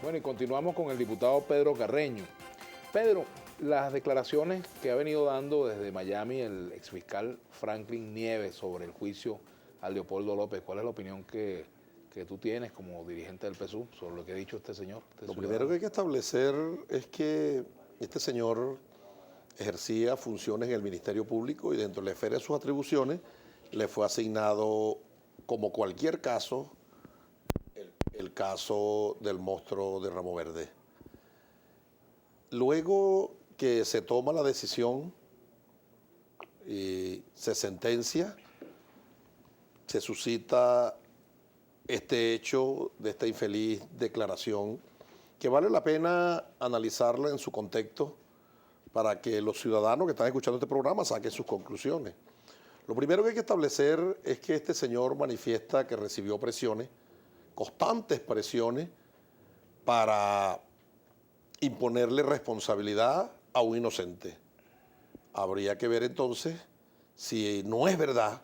Bueno, y continuamos con el diputado Pedro Carreño. Pedro, las declaraciones que ha venido dando desde Miami el exfiscal Franklin Nieves sobre el juicio a Leopoldo López, ¿cuál es la opinión que tú tienes como dirigente del PSUV sobre lo que ha dicho este señor? Lo primero que hay que establecer es que este señor ejercía funciones en el Ministerio Público y dentro de la esfera de sus atribuciones le fue asignado, como cualquier caso, el caso del monstruo de Ramo Verde. Luego que se toma la decisión y se sentencia, se suscita este hecho de esta infeliz declaración que vale la pena analizarla en su contexto para que los ciudadanos que están escuchando este programa saquen sus conclusiones. Lo primero que hay que establecer es que este señor manifiesta que recibió presiones, constantes presiones, para imponerle responsabilidad a un inocente. Habría que ver entonces si no es verdad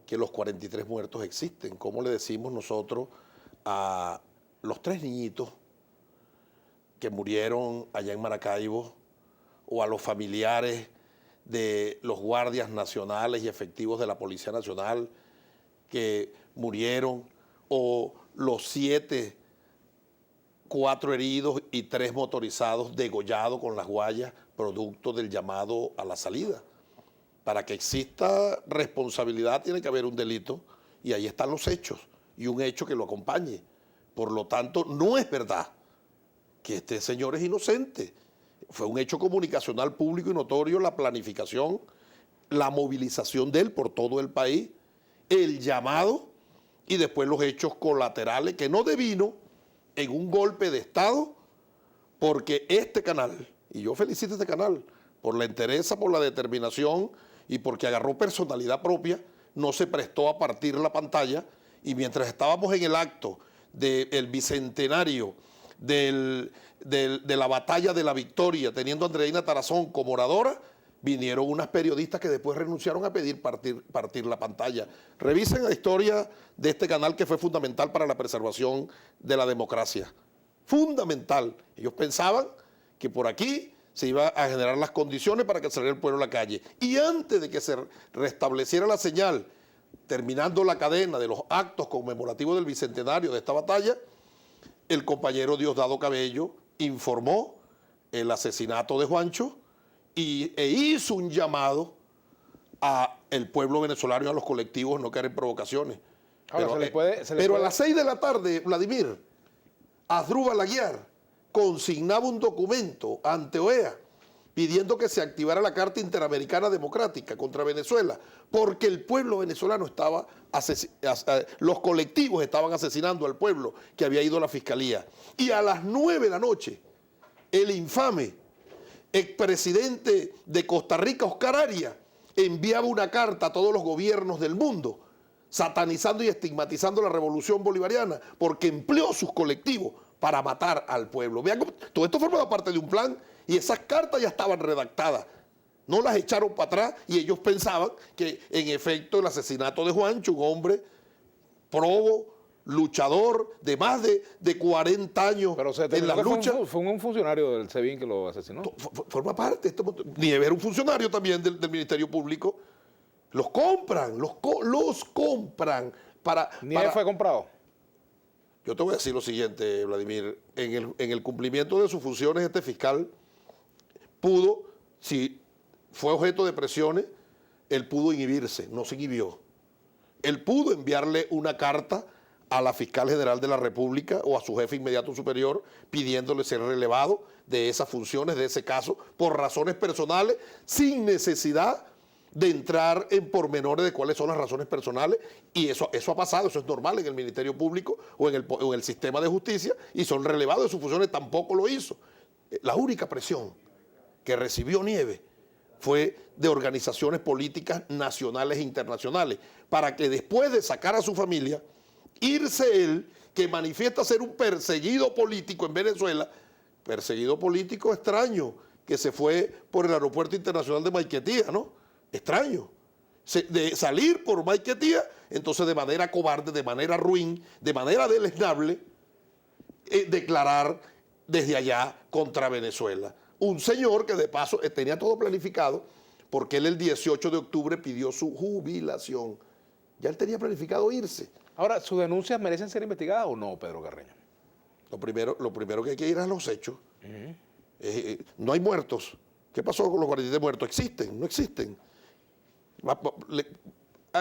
que los 43 muertos existen. ¿Cómo le decimos nosotros a los 3 niñitos que murieron allá en Maracaibo o a los familiares de los guardias nacionales y efectivos de la Policía Nacional que murieron, o los 4 heridos y 3 motorizados degollados con las guayas, producto del llamado a la salida? Para que exista responsabilidad tiene que haber un delito y ahí están los hechos y un hecho que lo acompañe. Por lo tanto, no es verdad que este señor es inocente. Fue un hecho comunicacional público y notorio la planificación, la movilización de él por todo el país, el llamado y después los hechos colaterales que no devino en un golpe de Estado, porque este canal, y yo felicito a este canal por la entereza, por la determinación y porque agarró personalidad propia, no se prestó a partir la pantalla, y mientras estábamos en el acto del bicentenario de la batalla de la Victoria, teniendo a Andreina Tarazón como oradora, vinieron unas periodistas que después renunciaron a pedir partir la pantalla. Revisen la historia de este canal que fue fundamental para la preservación de la democracia. Fundamental. Ellos pensaban que por aquí se iba a generar las condiciones para que saliera el pueblo a la calle. Y antes de que se restableciera la señal, terminando la cadena de los actos conmemorativos del bicentenario de esta batalla, el compañero Diosdado Cabello informó el asesinato de Juancho e hizo un llamado al pueblo venezolano y a los colectivos no caer en provocaciones. Ahora, pero a las 6 de la tarde, Vladimir, Asdrúbal Aguiar consignaba un documento ante OEA pidiendo que se activara la Carta Interamericana Democrática contra Venezuela, porque el pueblo venezolano los colectivos estaban asesinando al pueblo que había ido a la fiscalía. Y a las 9 de la noche, el infame expresidente de Costa Rica, Oscar Arias, enviaba una carta a todos los gobiernos del mundo, satanizando y estigmatizando la revolución bolivariana, porque empleó sus colectivos para matar al pueblo. Vean, todo esto formaba parte de un plan y esas cartas ya estaban redactadas. No las echaron para atrás y ellos pensaban que en efecto el asesinato de Juancho, un hombre probo, luchador de más de 40 años en la lucha. Fue un funcionario del SEBIN que lo asesinó. Forma parte. Nieves era un funcionario también del Ministerio Público. Los compran, los compran para... ¿Nieves fue comprado? Yo te voy a decir lo siguiente, Vladimir. En el cumplimiento de sus funciones, este fiscal pudo, si fue objeto de presiones, él pudo inhibirse, no se inhibió. Él pudo enviarle una carta a la fiscal general de la República o a su jefe inmediato superior pidiéndole ser relevado de esas funciones, de ese caso, por razones personales, sin necesidad de entrar en pormenores de cuáles son las razones personales, y eso ha pasado, eso es normal en el Ministerio Público o en el sistema de justicia, y son relevados de sus funciones, tampoco lo hizo. La única presión que recibió Nieves fue de organizaciones políticas nacionales e internacionales, para que después de sacar a su familia, irse él, que manifiesta ser un perseguido político en Venezuela, perseguido político extraño, que se fue por el aeropuerto internacional de Maiquetía, ¿no? Extraño. De salir por Maiquetía, entonces de manera cobarde, de manera ruin, de manera deleznable, declarar desde allá contra Venezuela. Un señor que de paso tenía todo planificado porque él el 18 de octubre pidió su jubilación. Ya él tenía planificado irse. Ahora, ¿sus denuncias merecen ser investigadas o no, Pedro Carreño? Lo primero que hay que ir a los hechos. No hay muertos. ¿Qué pasó con los 43 muertos? ¿Existen? ¿No existen?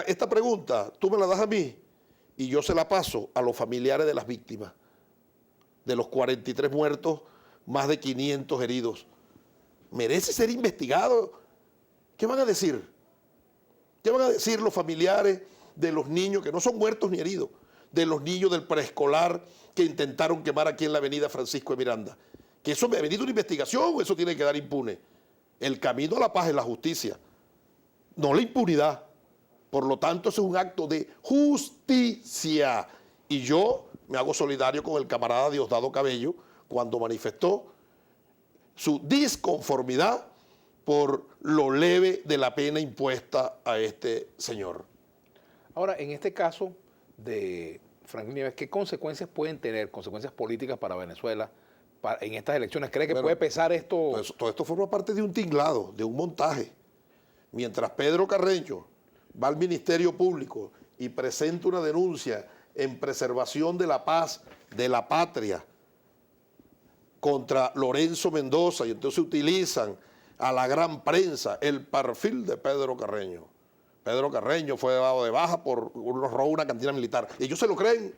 Esta pregunta tú me la das a mí y yo se la paso a los familiares de las víctimas. De los 43 muertos, más de 500 heridos. ¿Merece ser investigado? ¿Qué van a decir? ¿Qué van a decir los familiares de los niños que no son muertos ni heridos? De los niños del preescolar que intentaron quemar aquí en la avenida Francisco de Miranda. ¿Que eso me ha venido una investigación o eso tiene que quedar impune? El camino a la paz es la justicia, no la impunidad. Por lo tanto, eso es un acto de justicia. Y yo me hago solidario con el camarada Diosdado Cabello cuando manifestó su disconformidad por lo leve de la pena impuesta a este señor. Ahora, en este caso de Franklin Nieves, ¿qué consecuencias pueden tener, consecuencias políticas para Venezuela en estas elecciones? ¿Cree que puede pesar esto? Pues, todo esto forma parte de un tinglado, de un montaje. Mientras Pedro Carreño va al Ministerio Público y presenta una denuncia en preservación de la paz, de la patria, contra Lorenzo Mendoza, y entonces utilizan a la gran prensa el perfil de Pedro Carreño. Pedro Carreño fue dado de baja por unos robos a una cantina militar. Y ellos se lo creen,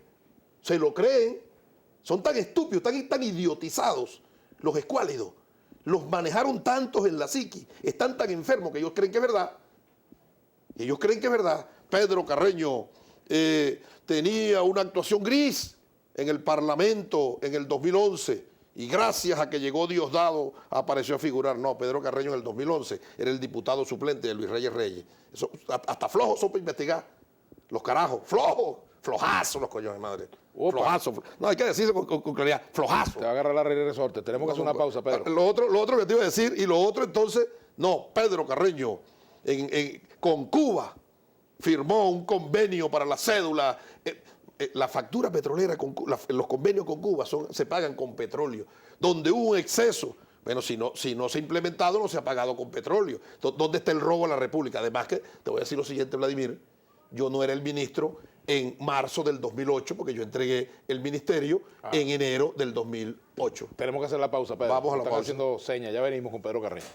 son tan estúpidos, tan idiotizados, los escuálidos. Los manejaron tantos en la psiqui, están tan enfermos que ellos creen que es verdad. Ellos creen que es verdad. Pedro Carreño tenía una actuación gris en el Parlamento en el 2011 y gracias a que llegó Diosdado apareció a figurar. No, Pedro Carreño en el 2011 era el diputado suplente de Luis Reyes. Eso, hasta flojos son para investigar. Los carajos, flojazos los coños de madre. Flojazos. No, hay que decirlo con claridad, flojazos. Te va a agarrar la Rey Resorte. Tenemos que hacer una pausa, Pedro. Lo otro que te iba a decir, y lo otro entonces, no, Pedro Carreño con Cuba firmó un convenio para la cédula. La factura petrolera, los convenios con Cuba se pagan con petróleo. Donde hubo un exceso, bueno, si no se ha implementado, no se ha pagado con petróleo. ¿Dónde está el robo a la República? Además que, te voy a decir lo siguiente, Vladimir, yo no era el ministro en marzo del 2008, porque yo entregué el ministerio en enero del 2008. Tenemos que hacer la pausa, Pedro. Vamos a la pausa. Están haciendo señas, ya venimos con Pedro Carreño.